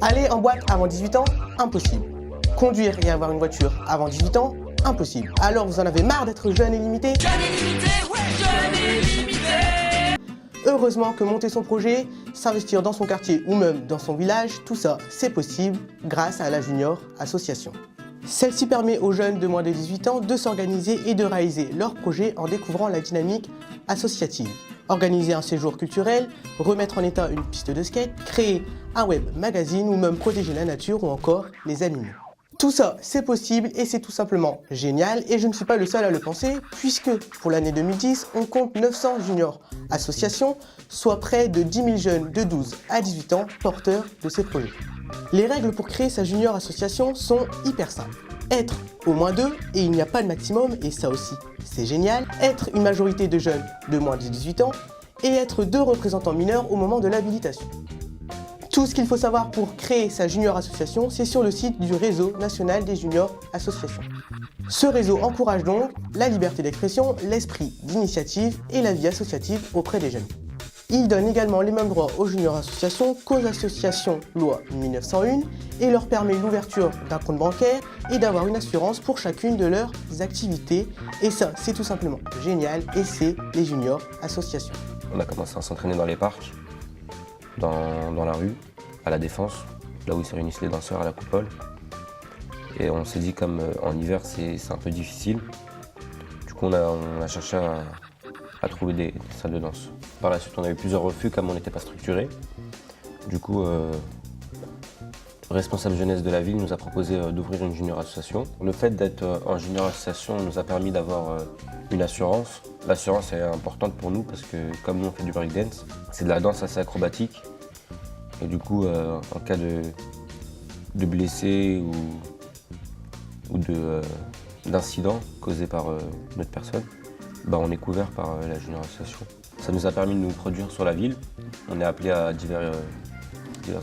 Aller en boîte avant 18 ans, impossible. Conduire et avoir une voiture avant 18 ans, impossible. Alors vous en avez marre d'être jeune et limité? Jeune et limité, ouais, jeune et limité. Heureusement que monter son projet, s'investir dans son quartier ou même dans son village, tout ça, c'est possible grâce à la Junior Association. Celle-ci permet aux jeunes de moins de 18 ans de s'organiser et de réaliser leurs projets en découvrant la dynamique associative. Organiser un séjour culturel, remettre en état une piste de skate, créer un web magazine ou même protéger la nature ou encore les animaux. Tout ça, c'est possible et c'est tout simplement génial et je ne suis pas le seul à le penser puisque pour l'année 2010, on compte 900 juniors associations, soit près de 10 000 jeunes de 12 à 18 ans porteurs de ces projets. Les règles pour créer sa junior association sont hyper simples. Être au moins 2 et il n'y a pas de maximum et ça aussi c'est génial. Être une majorité de jeunes de moins de 18 ans et être 2 représentants mineurs au moment de l'habilitation. Tout ce qu'il faut savoir pour créer sa junior association, c'est sur le site du réseau national des juniors associations. Ce réseau encourage donc la liberté d'expression, l'esprit d'initiative et la vie associative auprès des jeunes. Il donne également les mêmes droits aux juniors associations qu'aux associations loi 1901 et leur permet l'ouverture d'un compte bancaire et d'avoir une assurance pour chacune de leurs activités. Et ça, c'est tout simplement génial et c'est les juniors associations. On a commencé à s'entraîner dans les parcs, dans la rue, à la Défense, là où ils se réunissent les danseurs à la coupole. Et on s'est dit comme en hiver c'est un peu difficile, du coup on a cherché à trouver des salles de danse. Par la suite on a eu plusieurs refus comme on n'était pas structuré. Du coup le responsable jeunesse de la ville nous a proposé d'ouvrir une junior association. Le fait d'être en junior association nous a permis d'avoir une assurance. L'assurance est importante pour nous parce que comme nous on fait du breakdance, c'est de la danse assez acrobatique. Et du coup en cas de blessé ou d'incident causé par notre personne, on est couvert par la junior association. Ça nous a permis de nous produire sur la ville. On est appelé à divers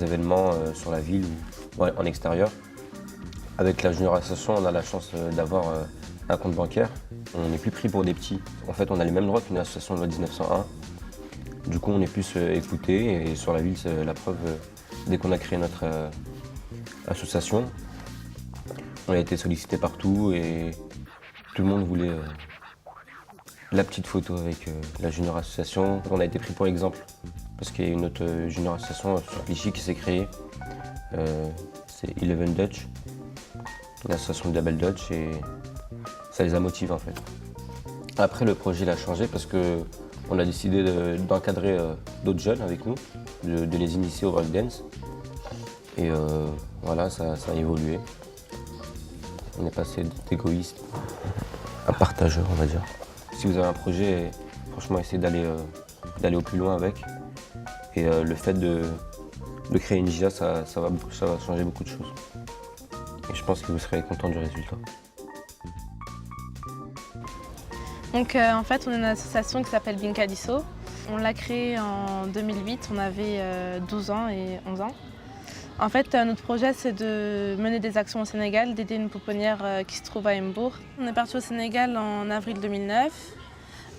événements sur la ville ou en extérieur. Avec la junior association, on a la chance d'avoir un compte bancaire. On n'est plus pris pour des petits. En fait, on a les mêmes droits qu'une association de loi 1901. Du coup, on est plus écouté et sur la ville, c'est la preuve. Dès qu'on a créé notre association, on a été sollicité partout et tout le monde voulait la petite photo avec la junior association. On a été pris pour exemple parce qu'il y a une autre junior association sur Clichy qui s'est créée. C'est Eleven Dutch, l'association de Double Dutch et ça les a motivés en fait. Après le projet il a changé parce qu'on a décidé d'encadrer d'autres jeunes avec nous, de les initier au breakdance. Et voilà, ça a évolué. On est passé d'égoïste à partageur, on va dire. Si vous avez un projet, franchement, essayez d'aller au plus loin avec. Et le fait de créer une JA, ça va changer beaucoup de choses. Et je pense que vous serez content du résultat. Donc en fait, on est une association qui s'appelle Binkadiso. On l'a créée en 2008, on avait 12 ans et 11 ans. En fait, notre projet, c'est de mener des actions au Sénégal, d'aider une pouponnière qui se trouve à Mbour. On est parti au Sénégal en avril 2009.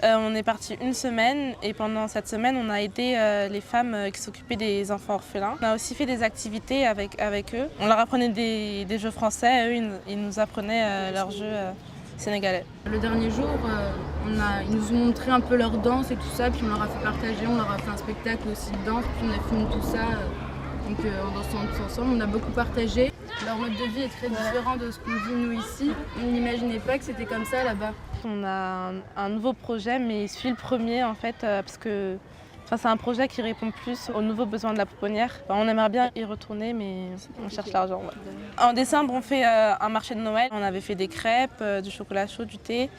On est parti une semaine et pendant cette semaine, on a aidé les femmes qui s'occupaient des enfants orphelins. On a aussi fait des activités avec eux. On leur apprenait des jeux français, eux, ils nous apprenaient leurs jeux sénégalais. Le dernier jour, ils nous ont montré un peu leur danse et tout ça, puis on leur a fait partager, on leur a fait un spectacle aussi de danse, puis on a filmé tout ça. Donc en dansant tous ensemble, on a beaucoup partagé. Leur mode de vie est très différent de ce qu'on vit nous ici. On n'imaginait pas que c'était comme ça là-bas. On a un nouveau projet, mais il suit le premier en fait, parce que c'est un projet qui répond plus aux nouveaux besoins de la pouponnière. On aimerait bien y retourner, mais on cherche l'argent. Ouais. En décembre, on fait un marché de Noël. On avait fait des crêpes, du chocolat chaud, du thé.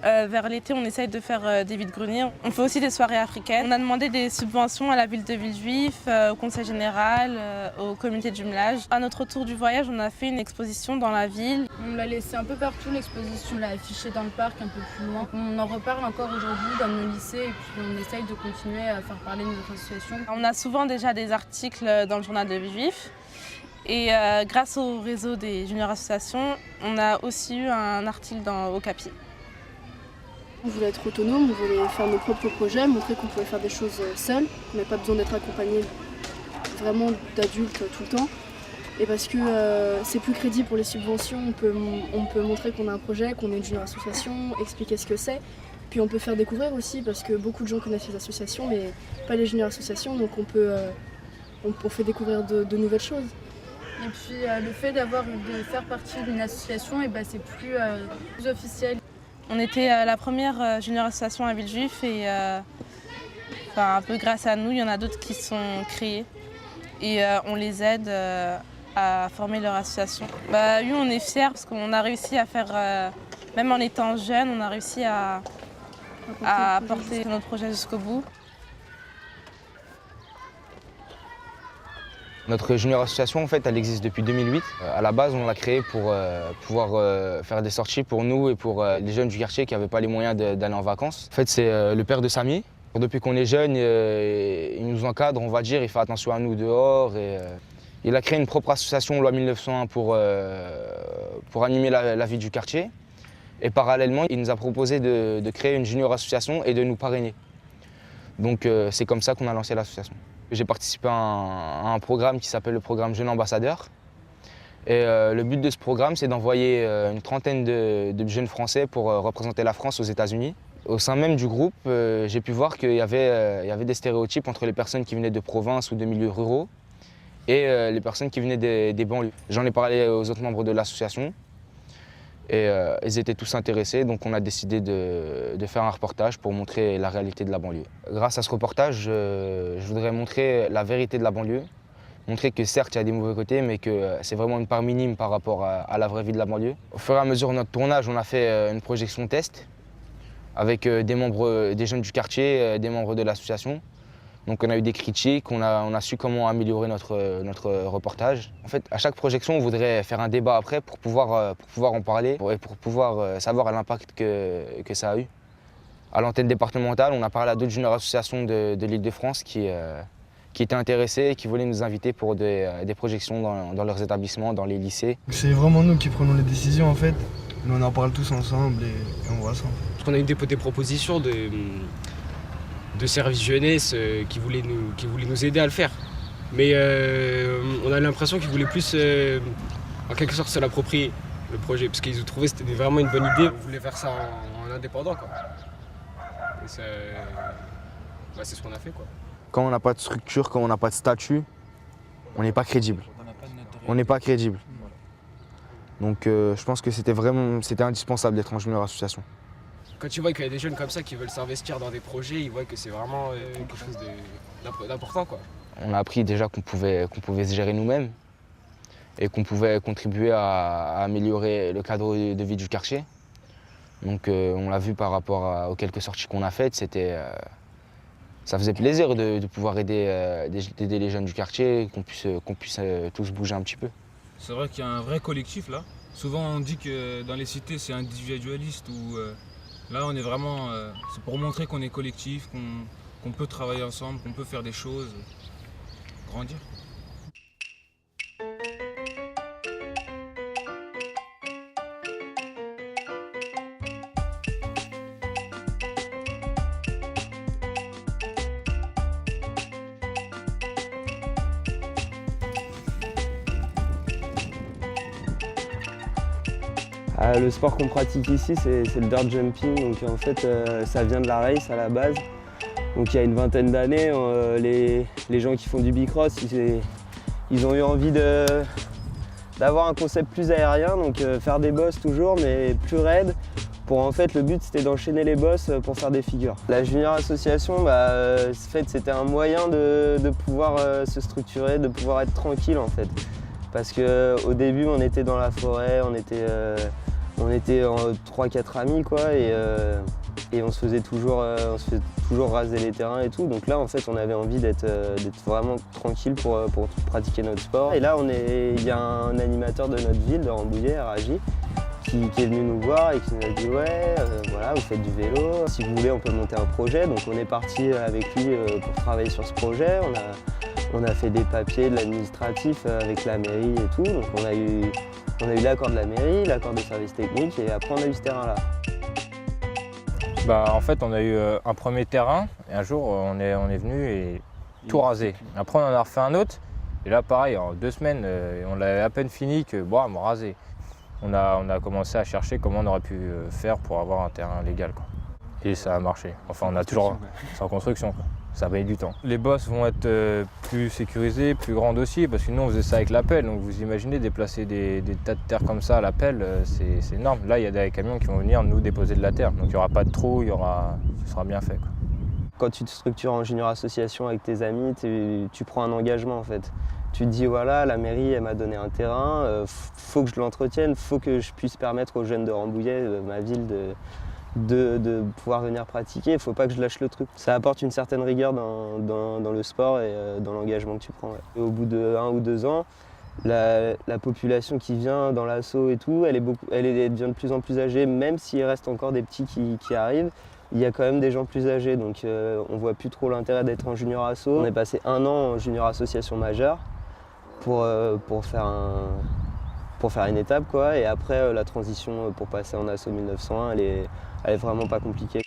Vers l'été, on essaye de faire des vides-greniers. On fait aussi des soirées africaines. On a demandé des subventions à la ville de Villejuif, au conseil général, au comité de jumelage. À notre retour du voyage, on a fait une exposition dans la ville. On l'a laissée un peu partout, l'exposition. On l'a affichée dans le parc un peu plus loin. On en reparle encore aujourd'hui dans nos lycées et puis on essaye de continuer à faire parler de notre association. On a souvent déjà des articles dans le journal de Villejuif. Et grâce au réseau des juniors associations, on a aussi eu un article au Capi. On voulait être autonome, on voulait faire nos propres projets, montrer qu'on pouvait faire des choses seuls, qu'on n'avait pas besoin d'être accompagné vraiment d'adultes tout le temps. et parce que c'est plus crédible pour les subventions. On peut montrer qu'on a un projet, qu'on est une junior association, expliquer ce que c'est. Puis on peut faire découvrir aussi parce que beaucoup de gens connaissent les associations mais pas les junior associations, donc on fait découvrir de nouvelles choses. Et puis le fait de faire partie d'une association, c'est plus officiel. On était la première junior association à Villejuif et un peu grâce à nous, il y en a d'autres qui sont créés et on les aide à former leur association. Oui, on est fiers parce qu'on a réussi à faire, même en étant jeune, on a réussi à porter notre projet jusqu'au bout. Notre junior association, en fait, elle existe depuis 2008. À la base, on l'a créée pour pouvoir faire des sorties pour nous et pour les jeunes du quartier qui n'avaient pas les moyens d'aller en vacances. En fait, c'est le père de Samy. Depuis qu'on est jeune, il nous encadre, on va dire, il fait attention à nous dehors. Il a créé une propre association, loi 1901, pour animer la vie du quartier. Et parallèlement, il nous a proposé de créer une junior association et de nous parrainer. Donc c'est comme ça qu'on a lancé l'association. J'ai participé à un programme qui s'appelle le programme Jeune Ambassadeur. Et le but de ce programme, c'est d'envoyer une trentaine de jeunes Français pour représenter la France aux États-Unis. Au sein même du groupe, j'ai pu voir qu'il y avait des stéréotypes entre les personnes qui venaient de province ou de milieux ruraux et les personnes qui venaient des banlieues. J'en ai parlé aux autres membres de l'association et ils étaient tous intéressés, donc on a décidé de faire un reportage pour montrer la réalité de la banlieue. Grâce à ce reportage, je voudrais montrer la vérité de la banlieue, montrer que certes il y a des mauvais côtés, mais que c'est vraiment une part minime par rapport à la vraie vie de la banlieue. Au fur et à mesure de notre tournage, on a fait une projection test avec des jeunes du quartier, des membres de l'association. Donc on a eu des critiques, on a su comment améliorer notre reportage. En fait, à chaque projection, on voudrait faire un débat après pour pouvoir en parler et pour pouvoir savoir l'impact que ça a eu. À l'antenne départementale, on a parlé à d'autres junior associations de l'Île-de-France qui étaient intéressés et qui voulaient nous inviter pour des projections dans leurs établissements, dans les lycées. C'est vraiment nous qui prenons les décisions en fait. Nous on en parle tous ensemble et on voit ça. Parce qu'on a eu des propositions de services jeunesse qui voulaient nous aider à le faire. Mais on a l'impression qu'ils voulaient plus, en quelque sorte, se l'approprier, le projet, parce qu'ils ont trouvé que c'était vraiment une bonne idée. On voulait faire ça en indépendant, quoi. Et c'est ce qu'on a fait, quoi. Quand on n'a pas de structure, quand on n'a pas de statut, on n'est pas crédible. On n'est pas crédible. Donc je pense que c'était indispensable d'être en junior association. Quand tu vois qu'il y a des jeunes comme ça qui veulent s'investir dans des projets, ils voient que c'est vraiment quelque chose d'important, quoi. On a appris déjà qu'on pouvait se gérer nous-mêmes et qu'on pouvait contribuer à améliorer le cadre de vie du quartier. Donc on l'a vu par rapport aux quelques sorties qu'on a faites, ça faisait plaisir de pouvoir aider les jeunes du quartier, qu'on puisse tous bouger un petit peu. C'est vrai qu'il y a un vrai collectif là. Souvent on dit que dans les cités c'est individualiste ou là on est vraiment, c'est pour montrer qu'on est collectif, qu'on peut travailler ensemble, qu'on peut faire des choses, grandir. Le sport qu'on pratique ici, c'est le dirt jumping. Donc en fait, ça vient de la race à la base. Donc il y a une vingtaine d'années, les gens qui font du bicross, ils ont eu envie d'avoir un concept plus aérien, donc faire des bosses toujours, mais plus raides. En fait, le but c'était d'enchaîner les bosses pour faire des figures. La junior association, en fait, c'était un moyen de pouvoir se structurer, de pouvoir être tranquille en fait. Parce qu'au début, on était dans la forêt, on était 3-4 amis quoi, et on se faisait toujours raser les terrains et tout. Donc là, en fait, on avait envie d'être vraiment tranquille pour pratiquer notre sport. Et là, il y a un animateur de notre ville, de Rambouillet, Raji, qui est venu nous voir et qui nous a dit ouais, voilà, vous faites du vélo, si vous voulez, on peut monter un projet. Donc on est parti avec lui pour travailler sur ce projet. On a fait des papiers, de l'administratif avec la mairie et tout. Donc on a eu l'accord de la mairie, l'accord des services techniques et après on a eu ce terrain-là. En fait, on a eu un premier terrain et un jour on est venu et tout rasé. Après on en a refait un autre Et là, pareil, en 2 semaines, on l'avait à peine fini que, bon, on m'a rasé. On a commencé à chercher comment on aurait pu faire pour avoir un terrain légal, quoi. Et ça a marché. Enfin, on a toujours... C'est en construction, quoi. Ça va mettre du temps. Les bosses vont être plus sécurisées, plus grandes aussi, parce que nous, on faisait ça avec la pelle. Donc, vous imaginez déplacer des tas de terre comme ça à la pelle, c'est énorme. Là, il y a des camions qui vont venir nous déposer de la terre. Donc, il n'y aura pas de trou, ce sera bien fait, quoi. Quand tu te structures en junior association avec tes amis, tu prends un engagement, en fait. Tu te dis, voilà, la mairie, elle m'a donné un terrain, faut que je l'entretienne, faut que je puisse permettre aux jeunes de Rambouillet, ma ville, de pouvoir venir pratiquer. Il ne faut pas que je lâche le truc. Ça apporte une certaine rigueur dans le sport et dans l'engagement que tu prends. Ouais. Et au bout de 1 ou 2 ans, la population qui vient dans l'assaut et tout, elle devient de plus en plus âgée, même s'il reste encore des petits qui arrivent. Il y a quand même des gens plus âgés, donc on ne voit plus trop l'intérêt d'être en junior asso. On est passé 1 an en junior association majeure pour faire une étape, quoi. Et après, la transition pour passer en asso 1901, elle est vraiment pas compliquée.